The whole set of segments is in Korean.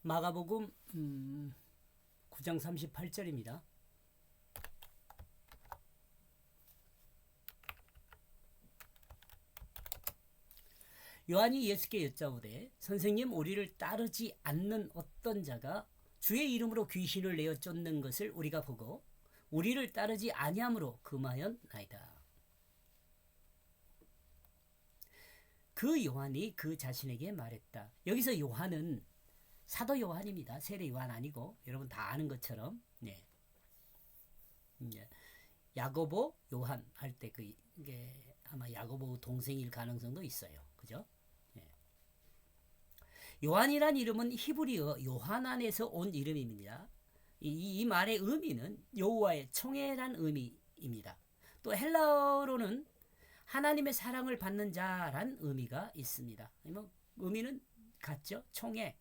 마가복음 9장 38절입니다. 요한이 예수께 여짜오되 선생님, 우리를 따르지 않는 어떤 자가 주의 이름으로 귀신을 내어 쫓는 것을 우리가 보고 우리를 따르지 아니함으로 금하였나이다. 그 요한이 그 자신에게 말했다. 여기서 요한은 사도 요한입니다. 세례 요한 아니고 여러분 다 아는 것처럼 야고보 요한 할 때 그게 아마 야고보 동생일 가능성도 있어요. 그죠? 요한이란 이름은 히브리어 요하난에서 온 이름입니다. 이 말의 의미는 여호와의 총애란 의미입니다. 또 헬라어로는 하나님의 사랑을 받는 자란 의미가 있습니다. 의미는 같죠? 총애,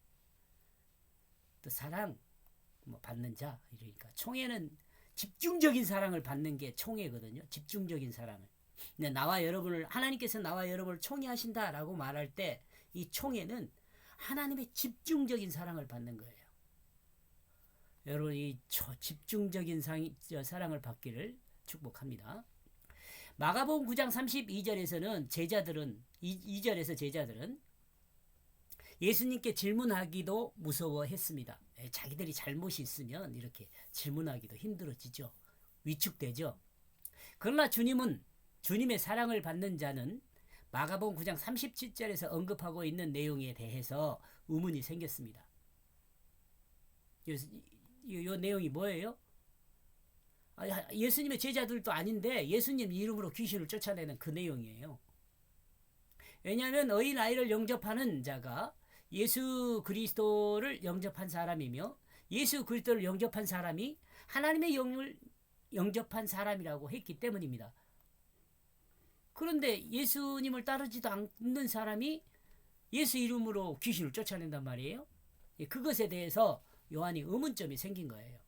또 사랑, 받는 자. 이러니까 총애는 집중적인 사랑을 받는 게 총애거든요. 집중적인 사랑을. 나와 여러분을, 하나님께서 나와 여러분을 총애하신다라고 말할 때 이 총애는 하나님의 집중적인 사랑을 받는 거예요. 여러분 이 집중적인 사랑을 받기를 축복합니다. 마가복음 9장 32절에서는 제자들은 2절에서 제자들은 예수님께 질문하기도 무서워했습니다. 자기들이 잘못이 있으면 이렇게 질문하기도 힘들어지죠. 위축되죠. 그러나 주님은 주님의 사랑을 받는 자는 마가복음 9장 37절에서 언급하고 있는 내용에 대해서 의문이 생겼습니다. 이 내용이 뭐예요? 예수님의 제자들도 아닌데 예수님 이름으로 귀신을 쫓아내는 그 내용이에요. 왜냐하면 어린아이를 영접하는 자가 예수 그리스도를 영접한 사람이며 예수 그리스도를 영접한 사람이 하나님의 영을 영접한 사람이라고 했기 때문입니다. 그런데 예수님을 따르지도 않는 사람이 예수 이름으로 귀신을 쫓아낸단 말이에요. 그것에 대해서 요한이 의문점이 생긴 거예요.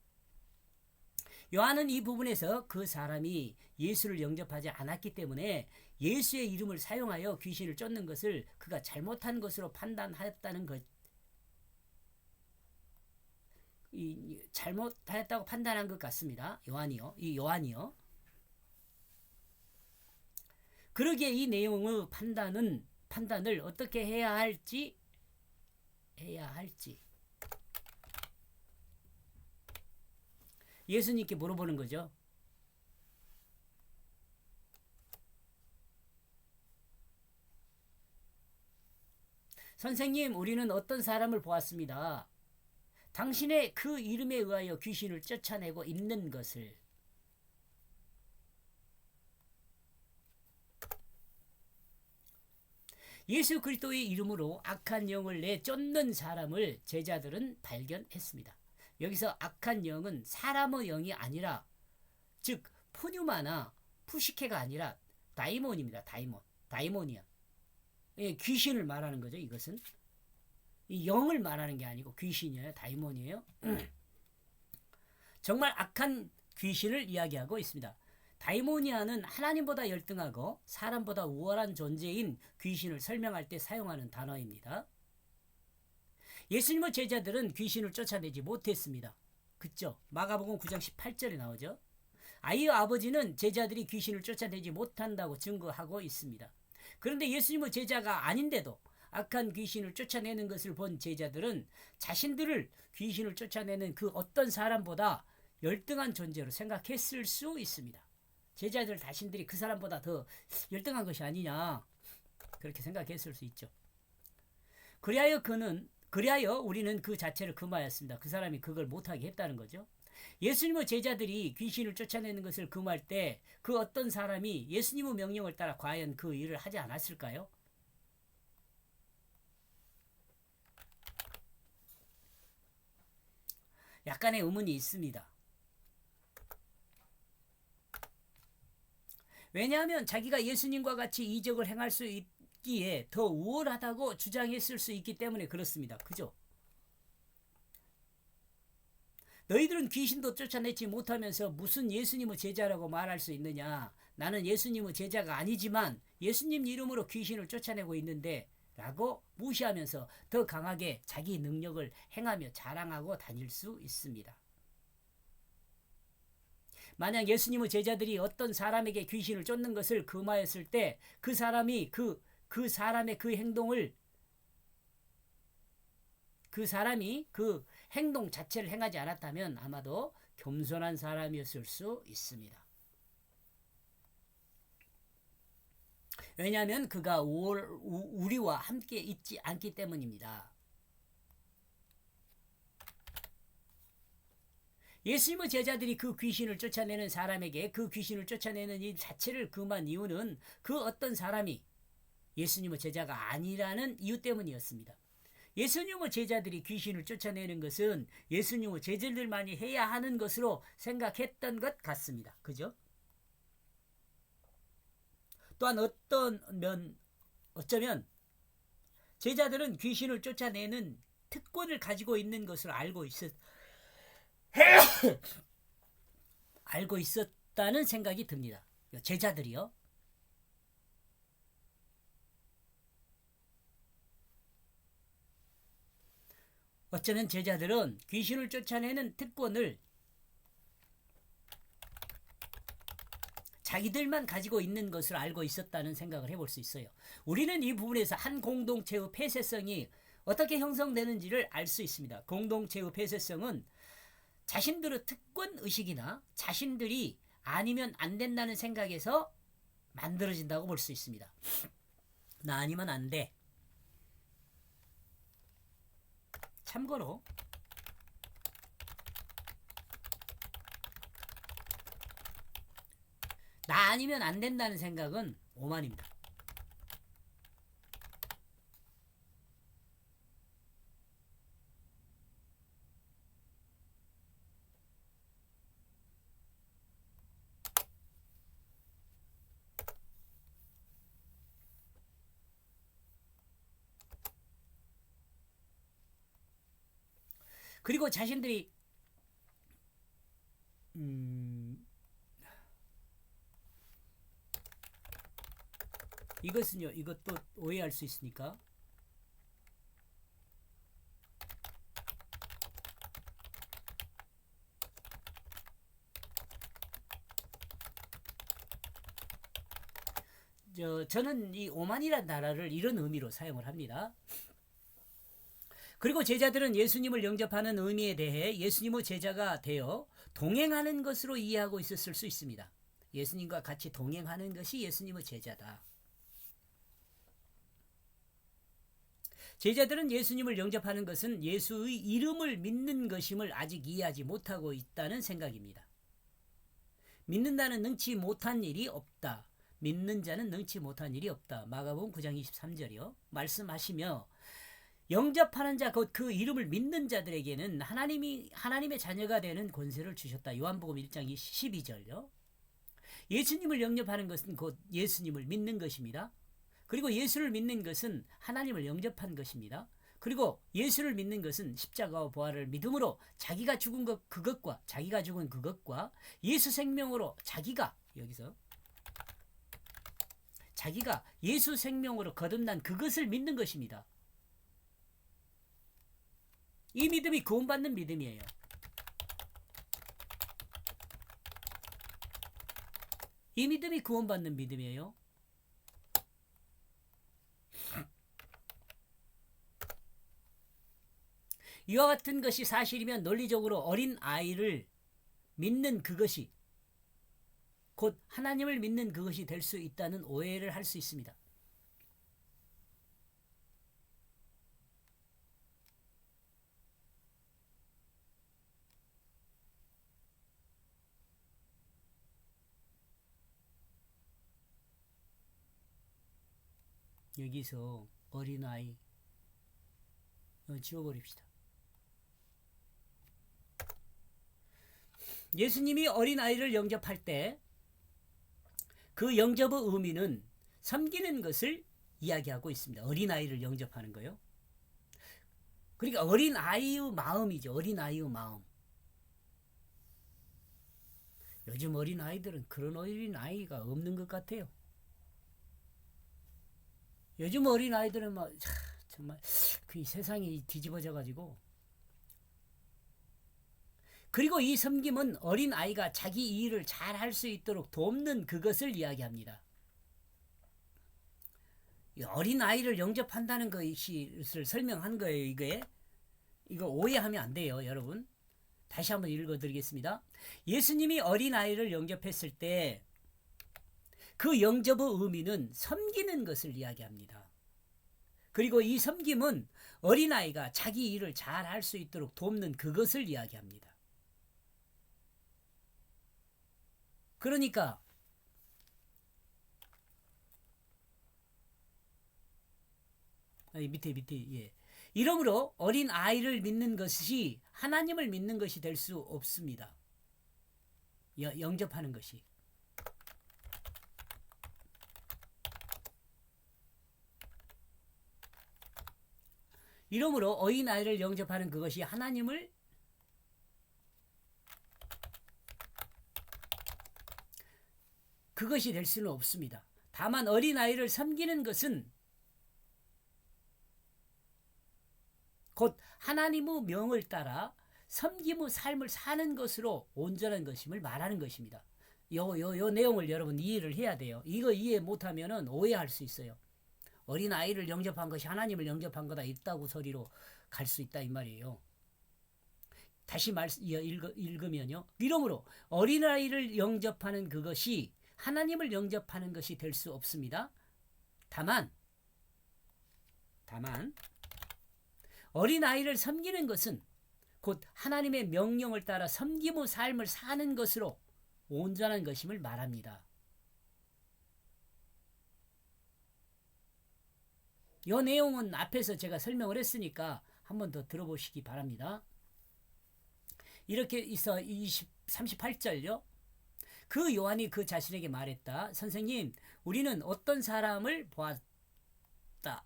요한은 이 부분에서 그 사람이 예수를 영접하지 않았기 때문에 예수의 이름을 사용하여 귀신을 쫓는 것을 그가 잘못한 것으로 판단하였다는 것, 잘못하였다고 판단한 것 같습니다. 요한이요. 그러기에 이 내용의 판단을 어떻게 해야 할지 예수님께 물어보는 거죠. 선생님, 우리는 어떤 사람을 보았습니다. 당신의 그 이름에 의하여 귀신을 쫓아내고 있는 것을. 예수 그리스도의 이름으로 악한 영을 내쫓는 사람을 제자들은 발견했습니다. 여기서 악한 영은 사람의 영이 아니라, 즉 푸뉴마나 푸시케가 아니라 다이몬입니다. 다이몬이야. 귀신을 말하는 거죠. 이것은 이 영을 말하는 게 아니고 귀신이에요. 다이몬이에요. 정말 악한 귀신을 이야기하고 있습니다. 다이모니아는 하나님보다 열등하고 사람보다 우월한 존재인 귀신을 설명할 때 사용하는 단어입니다. 예수님의 제자들은 귀신을 쫓아내지 못했습니다. 그죠? 마가복음 9장 18절에 나오죠. 아이의 아버지는 제자들이 귀신을 쫓아내지 못한다고 증거하고 있습니다. 그런데 예수님의 제자가 아닌데도 악한 귀신을 쫓아내는 것을 본 제자들은 자신들을 귀신을 쫓아내는 그 어떤 사람보다 열등한 존재로 생각했을 수 있습니다. 제자들 자신들이 그 사람보다 더 열등한 것이 아니냐, 그렇게 생각했을 수 있죠. 그리하여 우리는 그 자체를 금하였습니다. 그 사람이 그걸 못하게 했다는 거죠. 예수님의 제자들이 귀신을 쫓아내는 것을 금할 때 그 어떤 사람이 예수님의 명령을 따라 과연 그 일을 하지 않았을까요? 약간의 의문이 있습니다. 왜냐하면 자기가 예수님과 같이 이적을 행할 수 있기에 더 우월하다고 주장했을 수 있기 때문에 그렇습니다. 그죠? 너희들은 귀신도 쫓아내지 못하면서 무슨 예수님의 제자라고 말할 수 있느냐. 나는 예수님의 제자가 아니지만 예수님 이름으로 귀신을 쫓아내고 있는데 라고 무시하면서 더 강하게 자기 능력을 행하며 자랑하고 다닐 수 있습니다. 만약 예수님의 제자들이 어떤 사람에게 귀신을 쫓는 것을 금하였을 때 그 사람이 그 사람의 그 행동을 그 사람이 그 행동 자체를 행하지 않았다면 아마도 겸손한 사람이었을 수 있습니다. 왜냐하면 그가 우리와 함께 있지 않기 때문입니다. 예수님의 제자들이 그 귀신을 쫓아내는 사람에게 그 귀신을 쫓아내는 일 자체를 금한 이유는 그 어떤 사람이 예수님의 제자가 아니라는 이유 때문이었습니다. 예수님의 제자들이 귀신을 쫓아내는 것은 예수님의 제자들만이 해야 하는 것으로 생각했던 것 같습니다. 그죠? 또한 어쩌면 제자들은 귀신을 쫓아내는 특권을 가지고 있는 것을 알고 있었다는 생각이 듭니다. 제자들이요. 어쩌면 제자들은 귀신을 쫓아내는 특권을 자기들만 가지고 있는 것을 알고 있었다는 생각을 해볼 수 있어요. 우리는 이 부분에서 한 공동체의 폐쇄성이 어떻게 형성되는지를 알 수 있습니다. 공동체의 폐쇄성은 자신들의 특권의식이나 자신들이 아니면 안 된다는 생각에서 만들어진다고 볼 수 있습니다. 나 아니면 안 돼. 참고로 나 아니면 안 된다는 생각은 오만입니다. 그리고 자신들이 이것은요, 이것도 오해할 수 있으니까 저는 이 오만이란 단어를 이런 의미로 사용을 합니다. 그리고 제자들은 예수님을 영접하는 의미에 대해 예수님의 제자가 되어 동행하는 것으로 이해하고 있었을 수 있습니다. 예수님과 같이 동행하는 것이 예수님의 제자다. 제자들은 예수님을 영접하는 것은 예수의 이름을 믿는 것임을 아직 이해하지 못하고 있다는 생각입니다. 믿는다는 능치 못한 일이 없다. 믿는 자는 능치 못한 일이 없다. 마가복음 9장 23절이요. 말씀하시며 영접하는 자 곧 그 이름을 믿는 자들에게는 하나님의 자녀가 되는 권세를 주셨다. 요한복음 1장 12절요. 예수님을 영접하는 것은 곧 예수님을 믿는 것입니다. 그리고 예수를 믿는 것은 하나님을 영접한 것입니다. 그리고 예수를 믿는 것은 십자가와 부활을 믿음으로 자기가 죽은 그것과 예수 생명으로 자기가 예수 생명으로 거듭난 그것을 믿는 것입니다. 이 믿음이 구원받는 믿음이에요. 이 믿음이 구원받는 믿음이에요. 이와 같은 것이 사실이면 논리적으로 어린 아이를 믿는 그것이 곧 하나님을 믿는 그것이 될 수 있다는 오해를 할 수 있습니다. 여기서 어린아이 지워버립시다. 예수님이 어린아이를 영접할 때 그 영접의 의미는 섬기는 것을 이야기하고 있습니다. 어린아이를 영접하는 거요. 그러니까 어린아이의 마음이죠. 어린아이의 마음. 요즘 어린아이들은 그런 어린아이가 없는 것 같아요. 요즘 어린 아이들은 막 정말 그 세상이 뒤집어져 가지고. 그리고 이 섬김은 어린 아이가 자기 일을 잘 할 수 있도록 돕는 그것을 이야기합니다. 어린 아이를 영접한다는 것을 설명한 거예요. 이거 오해하면 안 돼요, 여러분. 다시 한번 읽어드리겠습니다. 예수님이 어린 아이를 영접했을 때 그 영접의 의미는 섬기는 것을 이야기합니다. 그리고 이 섬김은 어린아이가 자기 일을 잘 할 수 있도록 돕는 그것을 이야기합니다. 그러니까 밑에 예. 이러므로 어린 아이를 믿는 것이 하나님을 믿는 것이 될 수 없습니다. 영접하는 것이. 이러므로 어린 아이를 영접하는 그것이 하나님을 그것이 될 수는 없습니다. 다만 어린 아이를 섬기는 것은 곧 하나님의 명을 따라 섬김의 삶을 사는 것으로 온전한 것임을 말하는 것입니다. 요 내용을 여러분 이해를 해야 돼요. 이거 이해 못하면 오해할 수 있어요. 어린 아이를 영접한 것이 하나님을 영접한 거다 있다고 소리로 갈 수 있다 이 말이에요. 다시 읽으면요. 이러므로 어린아이를 영접하는 그것이 하나님을 영접하는 것이 될 수 없습니다. 다만 어린아이를 섬기는 것은 곧 하나님의 명령을 따라 섬김의 삶을 사는 것으로 온전한 것임을 말합니다. 이 내용은 앞에서 제가 설명을 했으니까 한 번 더 들어보시기 바랍니다. 이렇게 있어 38절요. 그 요한이 그 자신에게 말했다. 선생님, 우리는 어떤 사람을 보았다.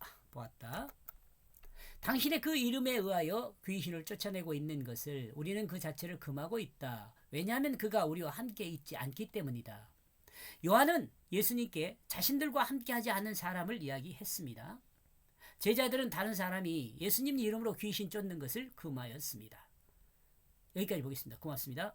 당신의 그 이름에 의하여 귀신을 쫓아내고 있는 것을 우리는 그 자체를 금하고 있다. 왜냐하면 그가 우리와 함께 있지 않기 때문이다. 요한은 예수님께 자신들과 함께하지 않은 사람을 이야기했습니다. 제자들은 다른 사람이 예수님 이름으로 귀신 쫓는 것을 금하였습니다. 여기까지 보겠습니다. 고맙습니다.